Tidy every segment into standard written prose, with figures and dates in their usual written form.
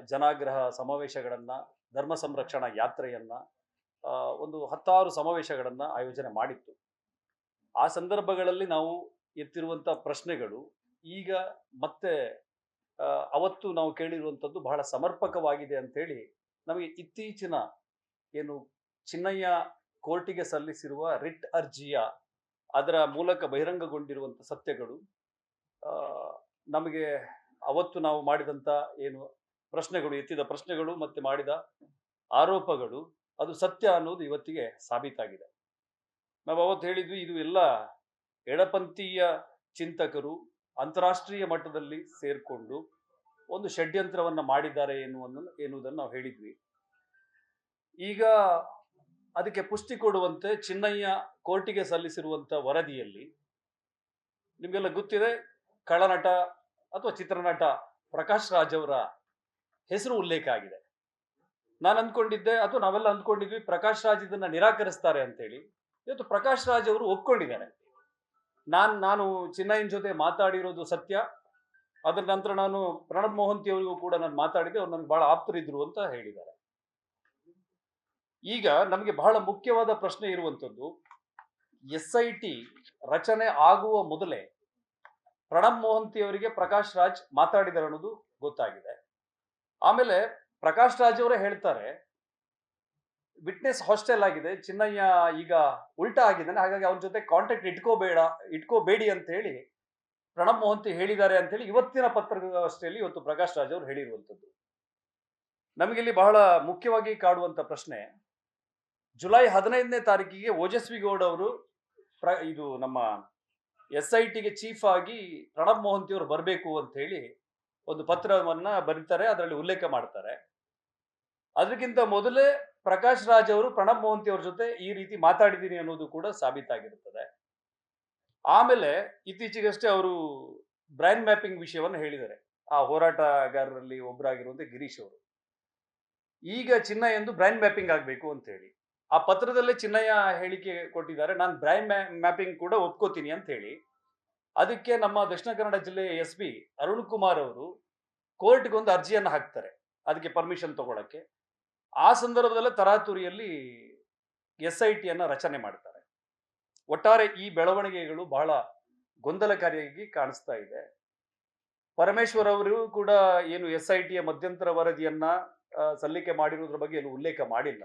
ಜನಾಗ್ರಹ ಸಮಾವೇಶಗಳನ್ನ, ಧರ್ಮ ಸಂರಕ್ಷಣಾ ಯಾತ್ರೆಯನ್ನ, ಒಂದು 10 ಸಮಾವೇಶಗಳನ್ನ ಆಯೋಜನೆ ಮಾಡಿತ್ತು. ಆ ಸಂದರ್ಭಗಳಲ್ಲಿ ನಾವು ಎತ್ತಿರುವಂತ ಪ್ರಶ್ನೆಗಳು ಈಗ ಮತ್ತೆ ಅವತ್ತು ನಾವು ಕೇಳಿರುವಂಥದ್ದು ಬಹಳ ಸಮರ್ಪಕವಾಗಿದೆ ಅಂತೇಳಿ ನಮಗೆ ಇತ್ತೀಚಿನ ಏನು ಚಿನ್ನಯ್ಯ ಕೋರ್ಟಿಗೆ ಸಲ್ಲಿಸಿರುವ ರಿಟ್ ಅರ್ಜಿಯ ಅದರ ಮೂಲಕ ಬಹಿರಂಗಗೊಂಡಿರುವಂಥ ಸತ್ಯಗಳು ಆ, ನಮಗೆ ಅವತ್ತು ನಾವು ಮಾಡಿದಂಥ ಏನು ಪ್ರಶ್ನೆಗಳು ಎತ್ತಿದ ಪ್ರಶ್ನೆಗಳು ಮತ್ತೆ ಮಾಡಿದ ಆರೋಪಗಳು ಅದು ಸತ್ಯ ಅನ್ನೋದು ಇವತ್ತಿಗೆ ಸಾಬೀತಾಗಿದೆ. ನಾವು ಅವತ್ತು ಹೇಳಿದ್ವಿ ಇದು ಎಲ್ಲ ಎಡಪಂಥೀಯ ಚಿಂತಕರು ಅಂತಾರಾಷ್ಟ್ರೀಯ ಮಟ್ಟದಲ್ಲಿ ಸೇರ್ಕೊಂಡು ಒಂದು ಷಡ್ಯಂತ್ರವನ್ನ ಮಾಡಿದ್ದಾರೆ ಎನ್ನುವುದನ್ನು ನಾವು ಹೇಳಿದ್ವಿ. ಈಗ ಅದಕ್ಕೆ ಪುಷ್ಟಿ ಕೊಡುವಂತೆ ಚಿನ್ನಯ್ಯ ಕೋರ್ಟಿಗೆ ಸಲ್ಲಿಸಿರುವಂತ ವರದಿಯಲ್ಲಿ ನಿಮಗೆಲ್ಲ ಗೊತ್ತಿದೆ, ಖಳನಟ ಅಥವಾ ಚಿತ್ರನಟ ಪ್ರಕಾಶ್ ರಾಜ್ ಅವರ ಹೆಸರು ಉಲ್ಲೇಖ ಆಗಿದೆ. ನಾನು ಅಂದ್ಕೊಂಡಿದ್ದೆ ಅಥವಾ ನಾವೆಲ್ಲ ಅಂದ್ಕೊಂಡಿದ್ವಿ ಪ್ರಕಾಶ್ ರಾಜ್ ಇದನ್ನ ನಿರಾಕರಿಸ್ತಾರೆ ಅಂತೇಳಿ. ಇವತ್ತು ಪ್ರಕಾಶ್ ರಾಜ್ ಅವರು ಒಪ್ಕೊಂಡಿದ್ದಾರೆ. ನಾನು ಚಿನ್ನಯ್ಯನ ಜೊತೆ ಮಾತಾಡಿರೋದು ಸತ್ಯ. ಅದರ ನಂತರ ನಾನು ಪ್ರಣಬ್ ಮೋಹಂತಿ ಅವರಿಗೂ ಕೂಡ ನಾನು ಮಾತಾಡಿದೆ, ಅವ್ರು ನನಗೆ ಬಹಳ ಆಪ್ತರಿದ್ರು ಅಂತ ಹೇಳಿದ್ದಾರೆ. ಈಗ ನಮಗೆ ಬಹಳ ಮುಖ್ಯವಾದ ಪ್ರಶ್ನೆ ಇರುವಂತದ್ದು, SIT ರಚನೆ ಆಗುವ ಮೊದಲೇ ಪ್ರಣಬ್ ಮೋಹಂತಿ ಅವರಿಗೆ ಪ್ರಕಾಶ್ ರಾಜ್ ಮಾತಾಡಿದ್ದಾರೆ ಅನ್ನೋದು ಗೊತ್ತಾಗಿದೆ. ಆಮೇಲೆ ಪ್ರಕಾಶ್ ರಾಜ್ ಅವರೇ ಹೇಳ್ತಾರೆ ವಿಟ್ನೆಸ್ ಹಾಸ್ಟೆಲ್ ಆಗಿದೆ, ಚಿನ್ನಯ್ಯ ಈಗ ಉಲ್ಟಾ ಆಗಿದ್ದಾನೆ, ಹಾಗಾಗಿ ಅವನ ಜೊತೆ ಕಾಂಟ್ಯಾಕ್ಟ್ ಇಟ್ಕೋಬೇಡಿ ಅಂತ ಹೇಳಿ ಪ್ರಣಬ್ ಮೋಹಂತಿ ಹೇಳಿದ್ದಾರೆ ಅಂತ ಹೇಳಿ ಇವತ್ತಿನ ಪತ್ರಿಕಾಗೋಷ್ಠಿಯಲ್ಲಿ ಇವತ್ತು ಪ್ರಕಾಶ್ ರಾಜ್ ಅವರು ಹೇಳಿರುವಂತದ್ದು. ನಮಗಿಲ್ಲಿ ಬಹಳ ಮುಖ್ಯವಾಗಿ ಕಾಡುವಂತ ಪ್ರಶ್ನೆ, ಜುಲೈ 15ನೇ ತಾರೀಕಿಗೆ ಓಜಸ್ವಿ ಗೌಡ್ ಅವರು ಇದು ನಮ್ಮ SITಗೆ ಚೀಫ್ ಆಗಿ ಪ್ರಣಬ್ ಮೋಹಂತಿ ಅವರು ಬರಬೇಕು ಅಂತ ಹೇಳಿ ಒಂದು ಪತ್ರವನ್ನ ಬರೀತಾರೆ, ಅದರಲ್ಲಿ ಉಲ್ಲೇಖ ಮಾಡ್ತಾರೆ. ಅದಕ್ಕಿಂತ ಮೊದಲೇ ಪ್ರಕಾಶ್ ರಾಜ್ ಅವರು ಪ್ರಣಬ್ ಮೋಹಂತಿ ಅವ್ರ ಜೊತೆ ಈ ರೀತಿ ಮಾತಾಡಿದ್ದೀನಿ ಅನ್ನೋದು ಕೂಡ ಸಾಬೀತಾಗಿರುತ್ತದೆ. ಆಮೇಲೆ ಇತ್ತೀಚೆಗಷ್ಟೇ ಅವರು ಬ್ರೈನ್ ಮ್ಯಾಪಿಂಗ್ ವಿಷಯವನ್ನು ಹೇಳಿದ್ದಾರೆ, ಆ ಹೋರಾಟಗಾರರಲ್ಲಿ ಒಬ್ಬರಾಗಿರುವಂತೆ ಗಿರೀಶ್ ಅವರು. ಈಗ ಚಿನ್ನಯ್ಯ ಎಂದು ಬ್ರೈನ್ ಮ್ಯಾಪಿಂಗ್ ಆಗಬೇಕು ಅಂತ ಹೇಳಿ ಆ ಪತ್ರದಲ್ಲೇ ಚಿನ್ನಯ್ಯ ಹೇಳಿಕೆ ಕೊಟ್ಟಿದ್ದಾರೆ, ನಾನು ಬ್ರೈನ್ ಮ್ಯಾಪಿಂಗ್ ಕೂಡ ಒಪ್ಕೋತೀನಿ ಅಂತ ಹೇಳಿ. ಅದಕ್ಕೆ ನಮ್ಮ ದಕ್ಷಿಣ ಕನ್ನಡ ಜಿಲ್ಲೆಯ SP ಅರುಣ್ ಕುಮಾರ್ ಅವರು ಕೋರ್ಟ್ಗೆ ಒಂದು ಅರ್ಜಿಯನ್ನು ಹಾಕ್ತಾರೆ ಅದಕ್ಕೆ ಪರ್ಮಿಷನ್ ತಗೊಳಕ್ಕೆ. ಆ ಸಂದರ್ಭದಲ್ಲೇ ತರಾತುರಿಯಲ್ಲಿ SITಯನ್ನ ರಚನೆ ಮಾಡ್ತಾರೆ. ಒಟ್ಟಾರೆ ಈ ಬೆಳವಣಿಗೆಗಳು ಬಹಳ ಗೊಂದಲಕಾರಿಯಾಗಿ ಕಾಣಿಸ್ತಾ ಇದೆ. ಪರಮೇಶ್ವರ್ ಅವರು ಕೂಡ ಏನು SITಯ ಮಧ್ಯಂತರ ವರದಿಯನ್ನ ಸಲ್ಲಿಕೆ ಮಾಡಿರುವುದರ ಬಗ್ಗೆ ಏನು ಉಲ್ಲೇಖ ಮಾಡಿಲ್ಲ.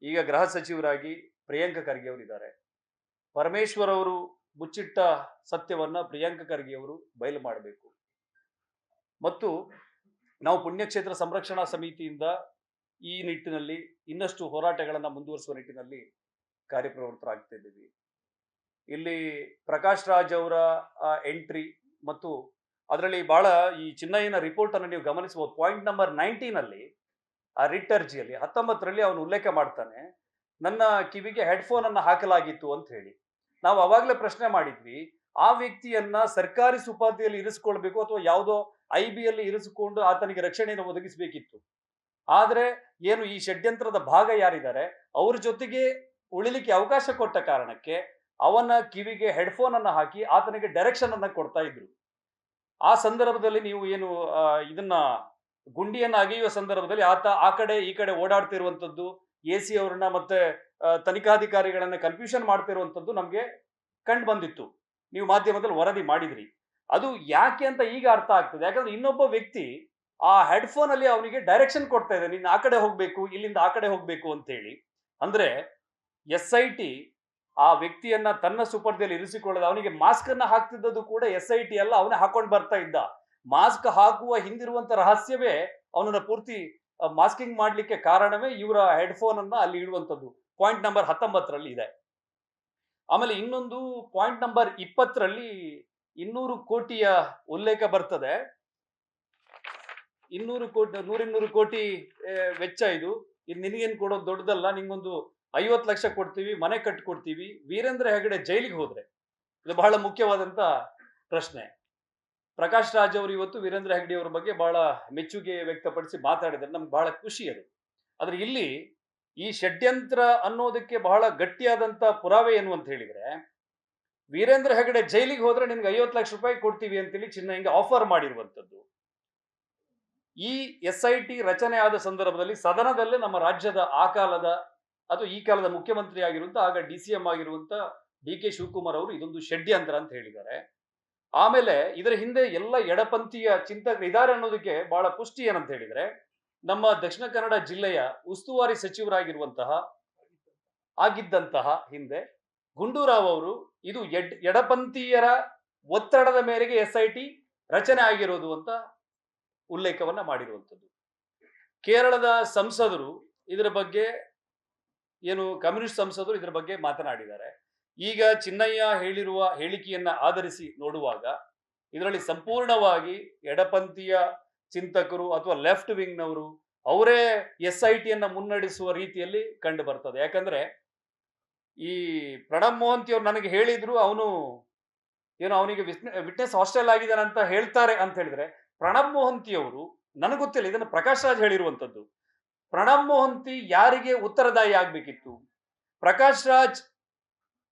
ಈಗ ಗೃಹ ಸಚಿವರಾಗಿ ಪ್ರಿಯಾಂಕ ಖರ್ಗೆ ಅವರಿದ್ದಾರೆ. ಪರಮೇಶ್ವರ್ ಅವರು ಮುಚ್ಚಿಟ್ಟ ಸತ್ಯವನ್ನ ಪ್ರಿಯಾಂಕ ಖರ್ಗೆ ಅವರು ಬಯಲು ಮಾಡಬೇಕು. ಮತ್ತು ನಾವು ಪುಣ್ಯಕ್ಷೇತ್ರ ಸಂರಕ್ಷಣಾ ಸಮಿತಿಯಿಂದ ಈ ನಿಟ್ಟಿನಲ್ಲಿ ಇನ್ನಷ್ಟು ಹೋರಾಟಗಳನ್ನು ಮುಂದುವರಿಸುವ ನಿಟ್ಟಿನಲ್ಲಿ ಕಾರ್ಯಪ್ರವೃತ್ತರಾಗ್ತಿದ್ದೀವಿ. ಇಲ್ಲಿ ಪ್ರಕಾಶ್ ರಾಜ್ ಅವರ ಎಂಟ್ರಿ ಮತ್ತು ಅದರಲ್ಲಿ ಬಹಳ ಈ ಚಿನ್ನಯ್ಯನ ರಿಪೋರ್ಟ್ ಅನ್ನು ನೀವು ಗಮನಿಸಬಹುದು. ಪಾಯಿಂಟ್ ನಂಬರ್ 19 ಅಲ್ಲಿ ಆ ರಿಟ್ ಅರ್ಜಿಯಲ್ಲಿ 19ರಲ್ಲಿ ಅವನು ಉಲ್ಲೇಖ ಮಾಡ್ತಾನೆ, ನನ್ನ ಕಿವಿಗೆ ಹೆಡ್ಫೋನ್ ಅನ್ನ ಹಾಕಲಾಗಿತ್ತು ಅಂತ ಹೇಳಿ. ನಾವು ಅವಾಗಲೇ ಪ್ರಶ್ನೆ ಮಾಡಿದ್ವಿ, ಆ ವ್ಯಕ್ತಿಯನ್ನ ಸರ್ಕಾರಿ ಸುಪಾದಿಯಲ್ಲಿ ಇರಿಸಿಕೊಳ್ಬೇಕು ಅಥವಾ ಯಾವುದೋ IBಯಲ್ಲಿ ಇರಿಸಿಕೊಂಡು ಆತನಿಗೆ ರಕ್ಷಣೆಯನ್ನು ಒದಗಿಸಬೇಕಿತ್ತು. ಆದ್ರೆ ಏನು ಈ ಷಡ್ಯಂತ್ರದ ಭಾಗ ಯಾರಿದ್ದಾರೆ ಅವ್ರ ಜೊತೆಗೆ ಉಳಿಲಿಕ್ಕೆ ಅವಕಾಶ ಕೊಟ್ಟ ಕಾರಣಕ್ಕೆ ಅವನ ಕಿವಿಗೆ ಹೆಡ್ಫೋನ್ ಅನ್ನ ಹಾಕಿ ಆತನಿಗೆ ಡೈರೆಕ್ಷನ್ ಅನ್ನ ಕೊಡ್ತಾ ಇದ್ರು. ಆ ಸಂದರ್ಭದಲ್ಲಿ ನೀವು ಏನು ಇದನ್ನ ಗುಂಡಿಯನ್ನ ಅಗೆಯುವ ಸಂದರ್ಭದಲ್ಲಿ ಆತ ಆ ಕಡೆ ಈ ಕಡೆ ಓಡಾಡ್ತಿರುವಂತದ್ದು, AC ಅವ್ರನ್ನ ಮತ್ತೆ ತನಿಖಾಧಿಕಾರಿಗಳನ್ನ ಕನ್ಫ್ಯೂಷನ್ ಮಾಡ್ತಿರುವಂತದ್ದು ನಮ್ಗೆ ಕಂಡು ಬಂದಿತ್ತು. ನೀವು ಮಾಧ್ಯಮದಲ್ಲಿ ವರದಿ ಮಾಡಿದ್ರಿ. ಅದು ಯಾಕೆ ಅಂತ ಈಗ ಅರ್ಥ ಆಗ್ತದೆ. ಯಾಕಂದ್ರೆ ಇನ್ನೊಬ್ಬ ವ್ಯಕ್ತಿ ಆ ಹೆಡ್ಫೋನ್ ಅಲ್ಲಿ ಅವನಿಗೆ ಡೈರೆಕ್ಷನ್ ಕೊಡ್ತಾ ಇದೆ, ನೀನು ಆ ಕಡೆ ಹೋಗ್ಬೇಕು, ಇಲ್ಲಿಂದ ಆ ಕಡೆ ಹೋಗ್ಬೇಕು ಅಂತ ಹೇಳಿ. ಅಂದ್ರೆ SIT ಆ ವ್ಯಕ್ತಿಯನ್ನ ತನ್ನ ಸುಪರ್ದಿಯಲ್ಲಿ ಇರಿಸಿಕೊಳ್ಳದೆ ಅವನಿಗೆ ಮಾಸ್ಕ್ ಅನ್ನ ಹಾಕ್ತಿದ್ದದ್ದು ಕೂಡ SIT ಅಲ್ಲ, ಅವನೇ ಹಾಕೊಂಡು ಬರ್ತಾ ಇದ್ದ. ಮಾಸ್ಕ್ ಹಾಕುವ ಹಿಂದಿರುವಂತ ರಹಸ್ಯವೇ ಅವನನ್ನ ಪೂರ್ತಿ ಮಾಸ್ಕಿಂಗ್ ಮಾಡ್ಲಿಕ್ಕೆ ಕಾರಣವೇ ಇವರ ಹೆಡ್ಫೋನ್ ಅನ್ನ ಅಲ್ಲಿ ಇಡುವಂತದ್ದು. ಪಾಯಿಂಟ್ ನಂಬರ್ 19ರಲ್ಲಿ ಇದೆ. ಆಮೇಲೆ ಇನ್ನೊಂದು ಪಾಯಿಂಟ್ ನಂಬರ್ 20ರಲ್ಲಿ 200 ಕೋಟಿಯ ಉಲ್ಲೇಖ ಬರ್ತದೆ. 200 ಕೋಟಿ ವೆಚ್ಚ ಇದು ನಿನಗೇನು ಕೊಡೋದು ದೊಡ್ಡದಲ್ಲ, ನಿಂಗೊಂದು 50 ಲಕ್ಷ ಕೊಡ್ತೀವಿ, ಮನೆ ಕಟ್ಕೊಡ್ತೀವಿ. ವೀರೇಂದ್ರ ಹೆಗಡೆ ಜೈಲಿಗೆ ಹೋದ್ರೆ ಇದು ಬಹಳ ಮುಖ್ಯವಾದಂತ ಪ್ರಶ್ನೆ. ಪ್ರಕಾಶ್ ರಾಜ್ ಅವರು ಇವತ್ತು ವೀರೇಂದ್ರ ಹೆಗಡೆ ಅವರ ಬಗ್ಗೆ ಬಹಳ ಮೆಚ್ಚುಗೆ ವ್ಯಕ್ತಪಡಿಸಿ ಮಾತಾಡಿದ್ದಾರೆ, ನಮ್ಗೆ ಬಹಳ ಖುಷಿ ಅದು. ಆದ್ರೆ ಇಲ್ಲಿ ಈ ಷಡ್ಯಂತ್ರ ಅನ್ನೋದಕ್ಕೆ ಬಹಳ ಗಟ್ಟಿಯಾದಂತ ಪುರಾವೆ ಏನು ಅಂತ ಹೇಳಿದ್ರೆ, ವೀರೇಂದ್ರ ಹೆಗಡೆ ಜೈಲಿಗೆ ಹೋದ್ರೆ ನಿಮ್ಗೆ 50 ಲಕ್ಷ ರೂಪಾಯಿ ಕೊಡ್ತೀವಿ ಅಂತೇಳಿ ಚಿನ್ನಯ್ಯಂಗೆ ಆಫರ್ ಮಾಡಿರುವಂತದ್ದು. ಈ SIT ರಚನೆ ಆದ ಸಂದರ್ಭದಲ್ಲಿ ಸದನದಲ್ಲೇ ನಮ್ಮ ರಾಜ್ಯದ ಆ ಕಾಲದ ಅಥವಾ ಈ ಕಾಲದ ಮುಖ್ಯಮಂತ್ರಿ ಆಗಿರುವಂತ ಆಗ DCM ಆಗಿರುವಂತ DK ಶಿವಕುಮಾರ್ ಅವರು ಇದೊಂದು ಷಡ್ಯಂತ್ರ ಅಂತ ಹೇಳಿದ್ದಾರೆ. ಆಮೇಲೆ ಇದರ ಹಿಂದೆ ಎಲ್ಲ ಎಡಪಂಥೀಯ ಚಿಂತಕರು ಇದ್ದಾರೆ ಅನ್ನೋದಕ್ಕೆ ಬಹಳ ಪುಷ್ಟಿ ಏನಂತ ಹೇಳಿದ್ರೆ, ನಮ್ಮ ದಕ್ಷಿಣ ಕನ್ನಡ ಜಿಲ್ಲೆಯ ಉಸ್ತುವಾರಿ ಸಚಿವರಾಗಿರುವಂತಹ ಆಗಿದ್ದಂತಹ ಹಿಂದೆ ಗುಂಡೂರಾವ್ ಅವರು ಇದು ಎಡಪಂಥೀಯರ ಒತ್ತಡದ ಮೇರೆಗೆ SIT ರಚನೆ ಆಗಿರೋದು ಅಂತ ಉಲ್ಲೇಖವನ್ನ ಮಾಡಿರುವಂಥದ್ದು. ಕೇರಳದ ಸಂಸದರು ಇದರ ಬಗ್ಗೆ ಏನು ಕಮ್ಯುನಿಸ್ಟ್ ಸಂಸದರು ಇದರ ಬಗ್ಗೆ ಮಾತನಾಡಿದ್ದಾರೆ. ಈಗ ಚಿನ್ನಯ್ಯ ಹೇಳಿರುವ ಹೇಳಿಕೆಯನ್ನ ಆಧರಿಸಿ ನೋಡುವಾಗ ಇದರಲ್ಲಿ ಸಂಪೂರ್ಣವಾಗಿ ಎಡಪಂಥೀಯ ಚಿಂತಕರು ಅಥವಾ ಲೆಫ್ಟ್ ವಿಂಗ್ನವರು ಅವರೇ SITಯನ್ನ ಮುನ್ನಡೆಸುವ ರೀತಿಯಲ್ಲಿ ಕಂಡು ಬರ್ತದೆ. ಯಾಕಂದ್ರೆ ಈ ಪ್ರಣಬ್ ಮೋಹಂತಿ ಅವರು ನನಗೆ ಹೇಳಿದ್ರು ಅವನು ಏನೋ ಅವನಿಗೆ ವಿಟ್ನೆಸ್ ಹಾಸ್ಟೆಲ್ ಆಗಿದ್ದಾನೆ ಅಂತ ಹೇಳ್ತಾರೆ ಅಂತ ಹೇಳಿದ್ರೆ, ಪ್ರಣಬ್ ಮೋಹಂತಿ ಅವರು ನನಗೆ ಗೊತ್ತಿಲ್ಲ, ಇದನ್ನು ಪ್ರಕಾಶ್ ರಾಜ್ ಹೇಳಿರುವಂತದ್ದು. ಪ್ರಣಬ್ ಮೋಹಂತಿ ಯಾರಿಗೆ ಉತ್ತರದಾಯಿ ಆಗ್ಬೇಕಿತ್ತು? ಪ್ರಕಾಶ್ ರಾಜ್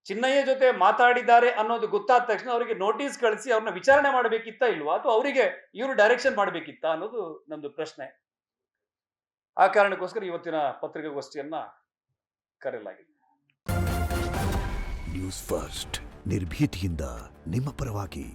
ಚಿನ್ನಯ್ಯ ಜೊತೆ ಮಾತಾಡಿದ್ದಾರೆ ಅನ್ನೋದು ಗೊತ್ತಾದ ತಕ್ಷಣ ಅವರಿಗೆ ನೋಟಿಸ್ ಕಳಿಸಿ ಅವ್ರನ್ನ ವಿಚಾರಣೆ ಮಾಡಬೇಕಿತ್ತಾ ಇಲ್ವಾ, ಅಥವಾ ಅವರಿಗೆ ಇವರು ಡೈರೆಕ್ಷನ್ ಮಾಡಬೇಕಿತ್ತಾ ಅನ್ನೋದು ನಮ್ದು ಪ್ರಶ್ನೆ. ಆ ಕಾರಣಕ್ಕೋಸ್ಕರ ಇವತ್ತಿನ ಪತ್ರಿಕಾಗೋಷ್ಠಿಯನ್ನ ಕರೆಯಲಾಗಿದೆ. ನ್ಯೂಸ್ ಫಸ್ಟ್ ನಿರ್ಭೀತಿಯಿಂದ ನಿಮ್ಮ ಪರವಾಗಿ.